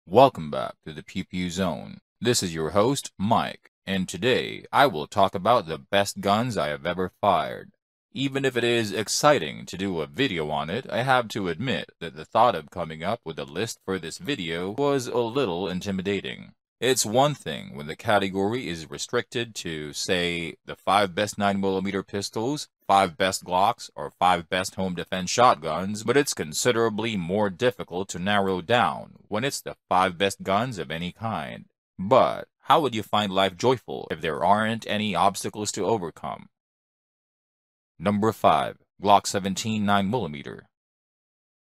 Welcome back to the PEWPEW Zone. This is your host, Mike, and today I will talk about the best guns I have ever fired. Even if it is exciting to do a video on it, I have to admit that the thought of coming up with a list for this video was a little intimidating. It's one thing when the category is restricted to, say, the 5 best 9mm pistols, 5 best Glocks, or 5 best home defense shotguns, but it's considerably more difficult to narrow down when it's the 5 best guns of any kind. But how would you find life joyful if there aren't any obstacles to overcome? Number 5. Glock 17 9mm.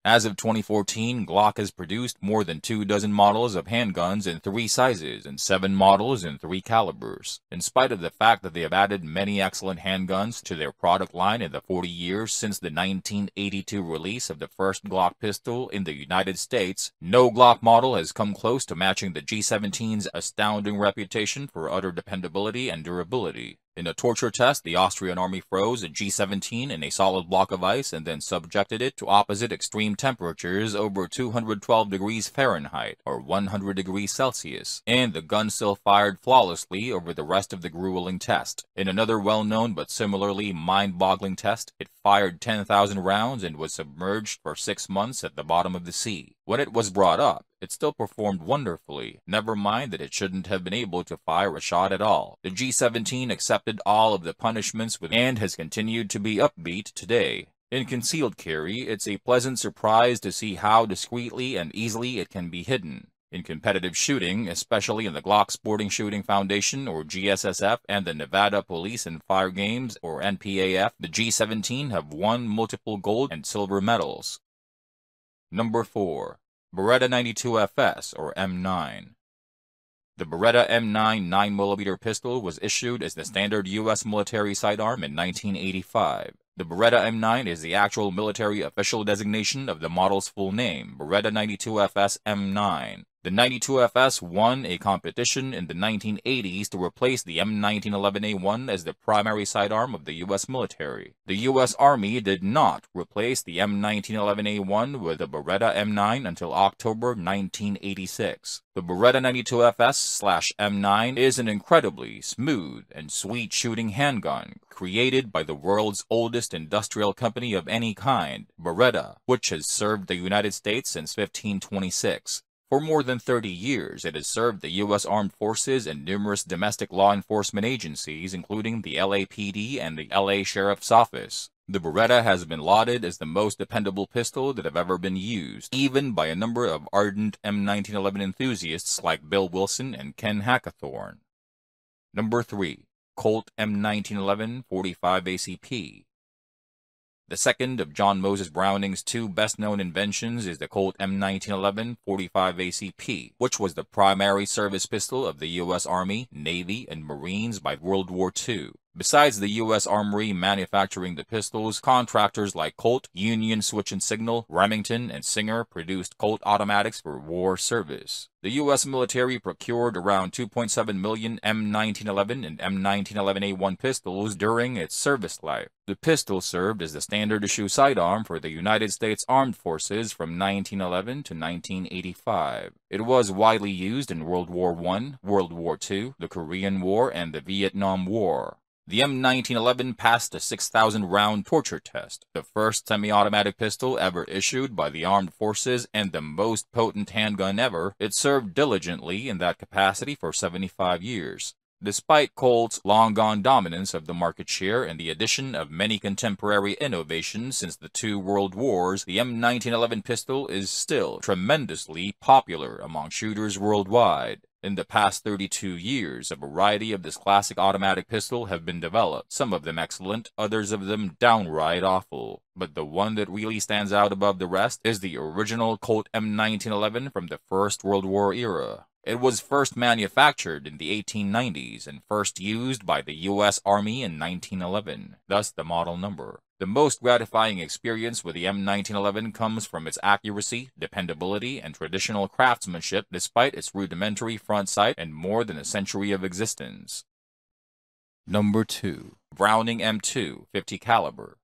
As of 2014, Glock has produced more than 24 models of handguns in 3 sizes and 7 models in 3 calibers. In spite of the fact that they have added many excellent handguns to their product line in the 40 years since the 1982 release of the first Glock pistol in the United States, no Glock model has come close to matching the G17's astounding reputation for utter dependability and durability. In a torture test, the Austrian army froze a G17 in a solid block of ice and then subjected it to opposite extreme temperatures over 212 degrees Fahrenheit or 100 degrees Celsius, and the gun still fired flawlessly over the rest of the grueling test. In another well-known but similarly mind-boggling test, it fired 10,000 rounds and was submerged for 6 months at the bottom of the sea. When it was brought up, it still performed wonderfully, never mind that it shouldn't have been able to fire a shot at all. The G17 accepted all of the punishments and has continued to be upbeat today. In concealed carry, it's a pleasant surprise to see how discreetly and easily it can be hidden. In competitive shooting, especially in the Glock Sporting Shooting Foundation or GSSF and the Nevada Police and Fire Games or NPAF, the G17 have won multiple gold and silver medals. Number 4. Beretta 92FS or M9. The Beretta M9 9mm pistol was issued as the standard U.S. military sidearm in 1985. The Beretta M9 is the actual military official designation of the model's full name, Beretta 92FS M9. The 92FS won a competition in the 1980s to replace the M1911A1 as the primary sidearm of the U.S. military. The U.S. Army did not replace the M1911A1 with the Beretta M9 until October 1986. The Beretta 92FS/M9 is an incredibly smooth and sweet shooting handgun created by the world's oldest industrial company of any kind, Beretta, which has served the United States since 1526. For more than 30 years, it has served the U.S. Armed Forces and numerous domestic law enforcement agencies, including the LAPD and the LA Sheriff's Office. The Beretta has been lauded as the most dependable pistol that have ever been used, even by a number of ardent M1911 enthusiasts like Bill Wilson and Ken Hackathorn. Number 3. Colt M1911 45 ACP. The second of John Moses Browning's 2 best-known inventions is the Colt M1911 45 ACP, which was the primary service pistol of the U.S. Army, Navy, and Marines by World War II. Besides the U.S. Armory manufacturing the pistols, contractors like Colt, Union Switch and Signal, Remington, and Singer produced Colt automatics for war service. The U.S. military procured around 2.7 million M1911 and M1911A1 pistols during its service life. The pistol served as the standard issue sidearm for the United States Armed Forces from 1911 to 1985. It was widely used in World War I, World War II, the Korean War, and the Vietnam War. The M1911 passed a 6,000-round torture test, the first semi-automatic pistol ever issued by the armed forces and the most potent handgun ever. It served diligently in that capacity for 75 years. Despite Colt's long-gone dominance of the market share and the addition of many contemporary innovations since the 2 world wars, the M1911 pistol is still tremendously popular among shooters worldwide. In the past 32 years, a variety of this classic automatic pistol have been developed, some of them excellent, others of them downright awful. But the one that really stands out above the rest is the original Colt M1911 from the First World War era. It was first manufactured in the 1890s and first used by the U.S. Army in 1911, thus the model number. The most gratifying experience with the M1911 comes from its accuracy, dependability, and traditional craftsmanship despite its rudimentary front sight and more than a century of existence. Number 2. Browning M2 50 caliber.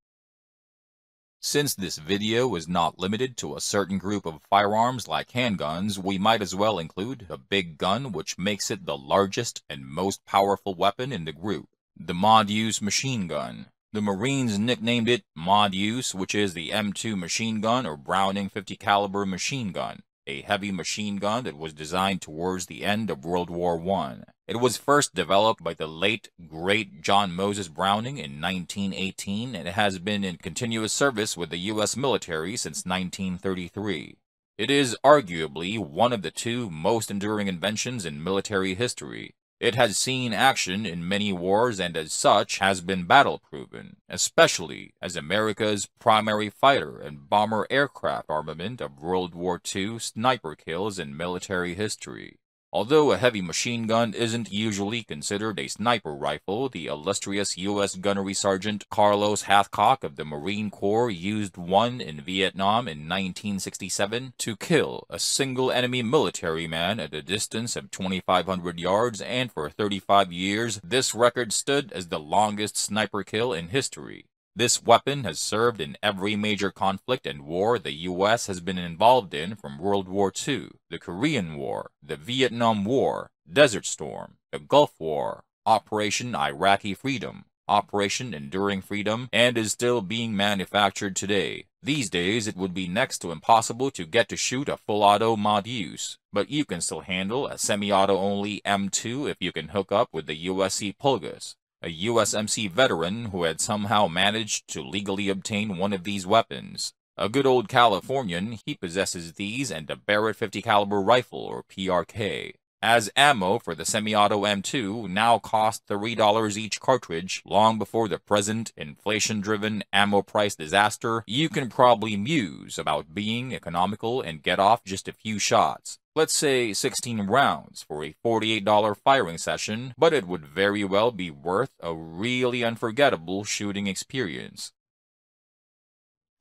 Since this video is not limited to a certain group of firearms like handguns, we might as well include a big gun, which makes it the largest and most powerful weapon in the group, the Mod-Use machine gun. The Marines nicknamed it Mod-Use, which is the M2 machine gun or Browning 50 caliber machine gun, a heavy machine gun that was designed towards the end of World War I. It was first developed by the late, great John Moses Browning in 1918, and it has been in continuous service with the U.S. military since 1933. It is arguably one of the two most enduring inventions in military history. It has seen action in many wars and as such has been battle-proven, especially as America's primary fighter and bomber aircraft armament of World War II sniper kills in military history. Although a heavy machine gun isn't usually considered a sniper rifle, the illustrious U.S. Gunnery Sergeant Carlos Hathcock of the Marine Corps used one in Vietnam in 1967 to kill a single enemy military man at a distance of 2,500 yards, and for 35 years this record stood as the longest sniper kill in history. This weapon has served in every major conflict and war the U.S. has been involved in from World War II, the Korean War, the Vietnam War, Desert Storm, the Gulf War, Operation Iraqi Freedom, Operation Enduring Freedom, and is still being manufactured today. These days it would be next to impossible to get to shoot a full-auto Mod-Use, but you can still handle a semi-auto only M2 if you can hook up with the USC Pulgas, a USMC veteran who had somehow managed to legally obtain one of these weapons. A good old Californian, he possesses these and a Beretta 50 caliber rifle or PRK. As ammo for the semi-auto M2 now cost $3 each cartridge, long before the present inflation-driven ammo price disaster, you can probably muse about being economical and get off just a few shots. Let's say 16 rounds for a $48 firing session, but it would very well be worth a really unforgettable shooting experience.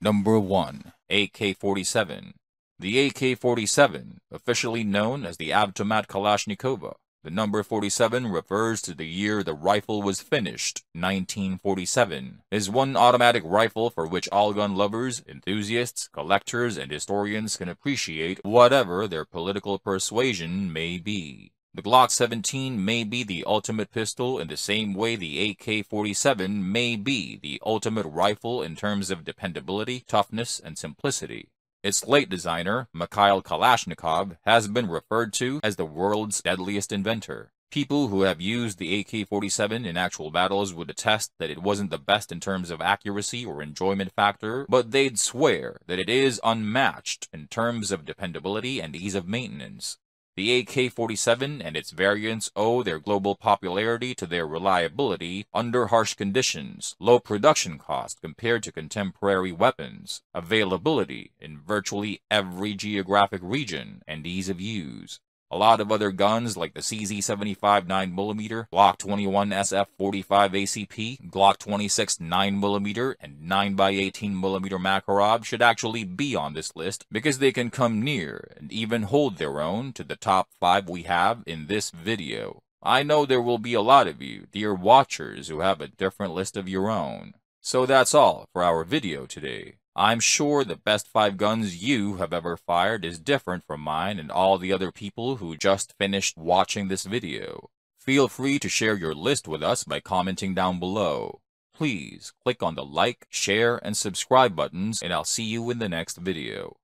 Number 1. AK-47. The AK-47, officially known as the Avtomat Kalashnikova. The number 47 refers to the year the rifle was finished, 1947, is one automatic rifle for which all gun lovers, enthusiasts, collectors, and historians can appreciate whatever their political persuasion may be. The Glock 17 may be the ultimate pistol in the same way the AK-47 may be the ultimate rifle in terms of dependability, toughness, and simplicity. Its late designer, Mikhail Kalashnikov, has been referred to as the world's deadliest inventor. People who have used the AK-47 in actual battles would attest that it wasn't the best in terms of accuracy or enjoyment factor, but they'd swear that it is unmatched in terms of dependability and ease of maintenance. The AK-47 and its variants owe their global popularity to their reliability under harsh conditions, low production cost compared to contemporary weapons, availability in virtually every geographic region, and ease of use. A lot of other guns like the CZ75 9mm, Glock 21 SF45 ACP, Glock 26 9mm, and 9x18mm Makarov should actually be on this list because they can come near and even hold their own to the top 5 we have in this video. I know there will be a lot of you, dear watchers, who have a different list of your own. So that's all for our video today. I'm sure the best 5 guns you have ever fired is different from mine and all the other people who just finished watching this video. Feel free to share your list with us by commenting down below. Please click on the like, share, and subscribe buttons, and I'll see you in the next video.